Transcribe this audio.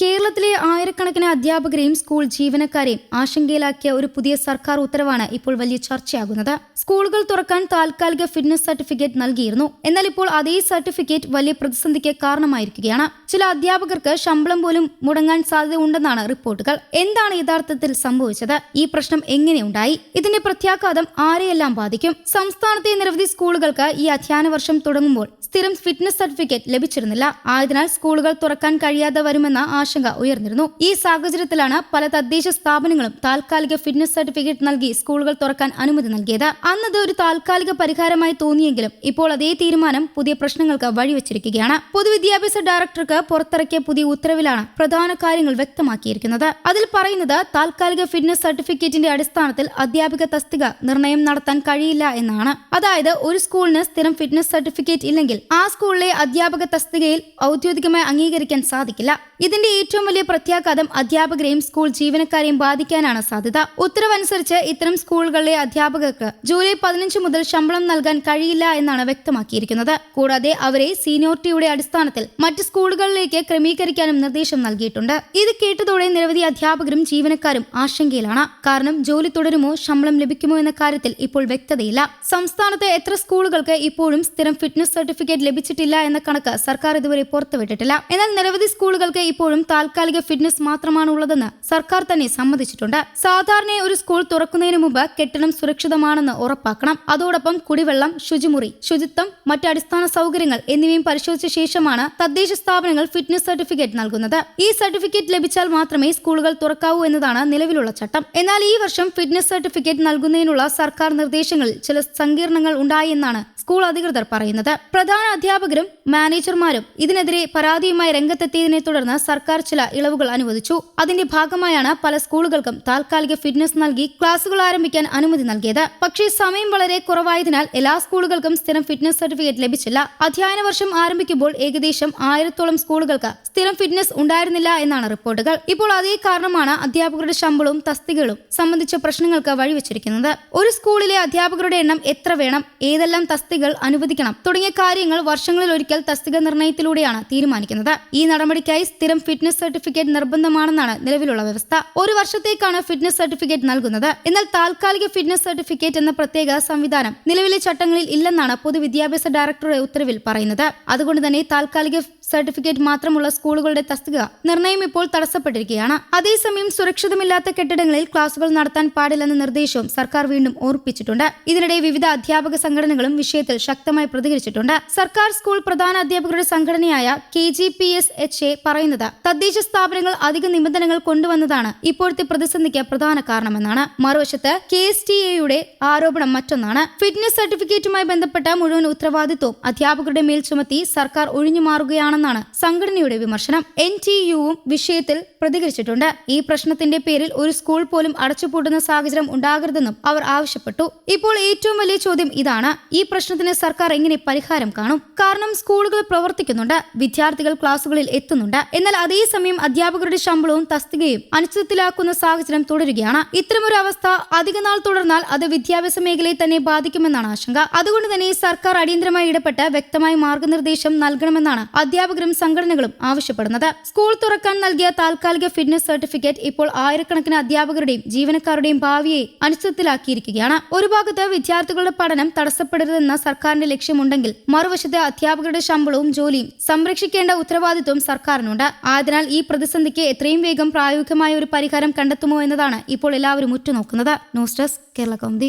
കേരളത്തിലെ ആയിരക്കണക്കിന് അധ്യാപകരെയും സ്കൂൾ ജീവനക്കാരെയും ആശങ്കയിലാക്കിയ ഒരു പുതിയ സർക്കാർ ഉത്തരവാണ് ഇപ്പോൾ വലിയ ചർച്ചയാകുന്നത്. സ്കൂളുകൾ തുറക്കാൻ താൽക്കാലിക ഫിറ്റ്നസ് സർട്ടിഫിക്കറ്റ് നൽകിയിരുന്നു. എന്നാൽ ഇപ്പോൾ അതേ സർട്ടിഫിക്കറ്റ് വലിയ പ്രതിസന്ധിക്ക് കാരണമായിരിക്കുകയാണ്. ചില അധ്യാപകർക്ക് ശമ്പളം പോലും മുടങ്ങാൻ സാധ്യതയുണ്ടെന്നാണ് റിപ്പോർട്ടുകൾ. എന്താണ് യഥാർത്ഥത്തിൽ സംഭവിച്ചത്? ഈ പ്രശ്നം എങ്ങനെയുണ്ടായി? ഇതിന്റെ പ്രത്യാഘാതം ആരെയെല്ലാം ബാധിക്കും? സംസ്ഥാനത്തെ നിരവധി സ്കൂളുകൾക്ക് ഈ അധ്യയന വർഷം തുടങ്ങുമ്പോൾ സ്ഥിരം ഫിറ്റ്നസ് സർട്ടിഫിക്കറ്റ് ലഭിച്ചിരുന്നില്ല. ആയതിനാൽ സ്കൂളുകൾ തുറക്കാൻ കഴിയാതെ വരുമെന്ന ആശങ്ക ഉയർന്നിരുന്നു. ഈ സാഹചര്യത്തിലാണ് പല തദ്ദേശ സ്ഥാപനങ്ങളും താൽക്കാലിക ഫിറ്റ്നസ് സർട്ടിഫിക്കറ്റ് നൽകി സ്കൂളുകൾ തുറക്കാൻ അനുമതി നൽകിയത്. അന്നത് ഒരു താൽക്കാലിക പരിഹാരമായി തോന്നിയെങ്കിലും ഇപ്പോൾ അതേ തീരുമാനം പുതിയ പ്രശ്നങ്ങൾക്ക് വഴിവെച്ചിരിക്കുകയാണ്. പൊതുവിദ്യാഭ്യാസ ഡയറക്ടർക്ക് പുറത്തിറക്കിയ പുതിയ ഉത്തരവിലാണ് പ്രധാന കാര്യങ്ങൾ വ്യക്തമാക്കിയിരിക്കുന്നത്. അതിൽ പറയുന്നത് താൽക്കാലിക ഫിറ്റ്നസ് സർട്ടിഫിക്കറ്റിന്റെ അടിസ്ഥാനത്തിൽ അധ്യാപിക തസ്തിക നിർണയം നടത്താൻ കഴിയില്ല എന്നാണ്. അതായത് ഒരു സ്കൂളിന് സ്ഥിരം ഫിറ്റ്നസ് സർട്ടിഫിക്കറ്റ് ഇല്ലെങ്കിൽ ആ സ്കൂളിലെ അധ്യാപക തസ്തികയിൽ ഔദ്യോഗികമായി അംഗീകരിക്കാൻ സാധിക്കില്ല. ഇതിന്റെ ഏറ്റവും വലിയ പ്രത്യാഘാതം അധ്യാപകരെയും സ്കൂൾ ജീവനക്കാരെയും ബാധിക്കാനാണ് സാധ്യത. ഉത്തരവനുസരിച്ച് ഇത്തരം സ്കൂളുകളിലെ അധ്യാപകർക്ക് ജൂലൈ 15 മുതൽ ശമ്പളം നൽകാൻ കഴിയില്ല എന്നാണ് വ്യക്തമാക്കിയിരിക്കുന്നത്. കൂടാതെ അവരെ സീനിയോറിറ്റിയുടെ അടിസ്ഥാനത്തിൽ മറ്റ് സ്കൂളുകളിലേക്ക് ക്രമീകരിക്കാനും നിർദ്ദേശം നൽകിയിട്ടുണ്ട്. ഇത് കേട്ടതോടെ നിരവധി അധ്യാപകരും ജീവനക്കാരും ആശങ്കയിലാണ്. കാരണം ജോലി തുടരുമോ, ശമ്പളം ലഭിക്കുമോ എന്ന കാര്യത്തിൽ ഇപ്പോൾ വ്യക്തതയില്ല. സംസ്ഥാനത്ത് എത്ര സ്കൂളുകൾക്ക് ഇപ്പോഴും സ്ഥിരം ഫിറ്റ്നസ് സർട്ടിഫിക്കറ്റ് ലഭിച്ചിട്ടില്ല എന്ന കണക്ക് സർക്കാർ ഇതുവരെ പുറത്തുവിട്ടിട്ടില്ല. എന്നാൽ നിരവധി സ്കൂളുകൾക്ക് ഇപ്പോഴും താൽക്കാലിക ഫിറ്റ്നസ് മാത്രമാണ് ഉള്ളതെന്ന് സർക്കാർ തന്നെ സമ്മതിച്ചിട്ടുണ്ട്. സാധാരണ ഒരു സ്കൂൾ തുറക്കുന്നതിന് മുമ്പ് കെട്ടിടം സുരക്ഷിതമാണെന്ന് ഉറപ്പാക്കണം. അതോടൊപ്പം കുടിവെള്ളം, ശുചിമുറി, ശുചിത്വം, മറ്റ് അടിസ്ഥാന സൗകര്യങ്ങൾ എന്നിവയും പരിശോധിച്ച ശേഷമാണ് തദ്ദേശ സ്ഥാപനങ്ങൾ ഫിറ്റ്നസ് സർട്ടിഫിക്കറ്റ് നൽകുന്നത്. ഈ സർട്ടിഫിക്കറ്റ് ലഭിച്ചാൽ മാത്രമേ സ്കൂളുകൾ തുറക്കാവൂ എന്നതാണ് നിലവിലുള്ള ചട്ടം. എന്നാൽ ഈ വർഷം ഫിറ്റ്നസ് സർട്ടിഫിക്കറ്റ് നൽകുന്നതിനുള്ള സർക്കാർ നിർദ്ദേശങ്ങളിൽ ചില സങ്കീർണങ്ങൾ ഉണ്ടായി എന്നാണ് സ്കൂൾ അധികൃതർ പറയുന്നത്. പ്രധാന അധ്യാപകരും മാനേജർമാരും ഇതിനെതിരെ പരാതിയുമായി രംഗത്തെത്തിയതിനെ തുടർന്ന് സർക്കാർ ചില ഇളവുകൾ അനുവദിച്ചു. അതിന്റെ ഭാഗമായാണ് പല സ്കൂളുകൾക്കും താൽക്കാലിക ഫിറ്റ്നസ് നൽകി ക്ലാസുകൾ ആരംഭിക്കാൻ അനുമതി നൽകിയത്. പക്ഷേ സമയം വളരെ കുറവായതിനാൽ എല്ലാ സ്കൂളുകൾക്കും സ്ഥിരം ഫിറ്റ്നസ് സർട്ടിഫിക്കറ്റ് ലഭിച്ചില്ല. അധ്യയന വർഷം ആരംഭിക്കുമ്പോൾ ഏകദേശം 1000-ഓളം സ്കൂളുകൾക്ക് സ്ഥിരം ഫിറ്റ്നസ് ഉണ്ടായിരുന്നില്ല എന്നാണ് റിപ്പോർട്ടുകൾ. ഇപ്പോൾ അതേ കാരണമാണ് അധ്യാപകരുടെ ശമ്പളവും തസ്തികകളും സംബന്ധിച്ച പ്രശ്നങ്ങൾക്ക് വഴിവെച്ചിരിക്കുന്നത്. ഒരു സ്കൂളിലെ അധ്യാപകരുടെ എണ്ണം എത്ര വേണം, ഏതെല്ലാം തസ്തികകൾ അനുവദിക്കണം തുടങ്ങിയ കാര്യങ്ങൾ വർഷങ്ങളിൽ ഒരിക്കൽ തസ്തിക നിർണയത്തിലൂടെയാണ് തീരുമാനിക്കുന്നത്. ഈ നടപടിക്കായി സ്ഥിരം ഫിറ്റ്നസ് സർട്ടിഫിക്കറ്റ് നിർബന്ധമാണെന്നാണ് നിലവിലുള്ള വ്യവസ്ഥ. ഒരു വർഷത്തേക്കാണ് ഫിറ്റ്നസ് സർട്ടിഫിക്കറ്റ് നൽകുന്നത്. എന്നാൽ താൽക്കാലിക ഫിറ്റ്നസ് സർട്ടിഫിക്കറ്റ് എന്ന പ്രത്യേക സംവിധാനം നിലവിലെ ചട്ടങ്ങളിൽ ഇല്ലെന്നാണ് പൊതുവിദ്യാഭ്യാസ ഡയറക്ടറുടെ ഉത്തരവിൽ പറയുന്നത്. അതുകൊണ്ട് തന്നെ താൽക്കാലിക സർട്ടിഫിക്കറ്റ് മാത്രമുള്ള സ്കൂളുകളുടെ തസ്തിക നിർണയം ഇപ്പോൾ തടസ്സപ്പെട്ടിരിക്കുകയാണ്. അതേസമയം സുരക്ഷിതമില്ലാത്ത കെട്ടിടങ്ങളിൽ ക്ലാസുകൾ നടത്താൻ പാടില്ലെന്ന നിർദ്ദേശവും സർക്കാർ വീണ്ടും ഓർപ്പിച്ചിട്ടുണ്ട്. ഇതിനിടെ വിവിധ അധ്യാപക സംഘടനകളും വിഷയത്തിൽ ശക്തമായി പ്രതികരിച്ചിട്ടുണ്ട്. സർക്കാർ സ്കൂൾ പ്രധാന അധ്യാപകരുടെ സംഘടനയായ KGPSHA പറയുന്നത് തദ്ദേശ സ്ഥാപനങ്ങൾ അധിക നിബന്ധനകൾ കൊണ്ടുവന്നതാണ് ഇപ്പോഴത്തെ പ്രതിസന്ധിക്ക് പ്രധാന കാരണമെന്നാണ്. മറുവശത്ത് KSTA ആരോപണം മറ്റൊന്നാണ്. ഫിറ്റ്നസ് സർട്ടിഫിക്കറ്റുമായി ബന്ധപ്പെട്ട മുഴുവൻ ഉത്തരവാദിത്വവും അധ്യാപകരുടെ മേൽ ചുമത്തി സർക്കാർ ഒഴിഞ്ഞു മാറുകയാണെന്നാണ് സംഘടനയുടെ വിമർശനം. NTUവും വിഷയത്തിൽ പ്രതികരിച്ചിട്ടുണ്ട്. ഈ പ്രശ്നത്തിന്റെ പേരിൽ ഒരു സ്കൂൾ പോലും അടച്ചുപൂട്ടുന്ന സാഹചര്യം ഉണ്ടാകരുതെന്നും അവർ ആവശ്യപ്പെട്ടു. ഇപ്പോൾ ഏറ്റവും വലിയ ചോദ്യം ഇതാണ്: ഈ പ്രശ്നത്തിന് സർക്കാർ എങ്ങനെ പരിഹാരം കാണും? കാരണം സ്കൂളുകൾ പ്രവർത്തിക്കുന്നുണ്ട്, വിദ്യാർത്ഥികൾ ക്ലാസുകളിൽ എത്തുന്നുണ്ട്. എന്നാൽ അതേസമയം അധ്യാപകരുടെ ശമ്പളവും തസ്തികയും അനിശ്ചിതത്തിലാക്കുന്ന സാഹചര്യം തുടരുകയാണ്. ഇത്തരമൊരു അവസ്ഥ അധികനാൾ തുടർന്നാൽ അത് വിദ്യാഭ്യാസ മേഖലയെ തന്നെ ബാധിക്കുമെന്നാണ് ആശങ്ക. അതുകൊണ്ട് തന്നെ സർക്കാർ അടിയന്തരമായി ഇടപെട്ട് വ്യക്തമായ മാർഗനിർദ്ദേശം നൽകണമെന്നാണ് അധ്യാപകരും സംഘടനകളും ആവശ്യപ്പെടുന്നത്. സ്കൂൾ തുറക്കാൻ നൽകിയ താൽക്കാലിക ഫിറ്റ്നസ് സർട്ടിഫിക്കറ്റ് ഇപ്പോൾ ആയിരക്കണക്കിന് അധ്യാപകരുടെയും ജീവനക്കാരുടെയും ഭാവിയെ അനിശ്ചിതത്തിലാക്കിയിരിക്കുകയാണ്. ഒരു ഭാഗത്ത് വിദ്യാർത്ഥികളുടെ പഠനം തടസ്സപ്പെടരുതെന്ന സർക്കാരിന്റെ ലക്ഷ്യമുണ്ടെങ്കിൽ മറുവശത്ത് അധ്യാപകരുടെ ശമ്പളവും ജോലിയും സംരക്ഷിക്കേണ്ട ഉത്തരവാദിത്വം സർക്കാരിനുണ്ട്. ആയതിനാൽ ഈ പ്രതിസന്ധിക്ക് എത്രയും വേഗം പ്രായോഗികമായ ഒരു പരിഹാരം കണ്ടെത്തുമോ എന്നതാണ് ഇപ്പോൾ എല്ലാവരും ഉറ്റുനോക്കുന്നത്. News desk, Kerala Kaumudi.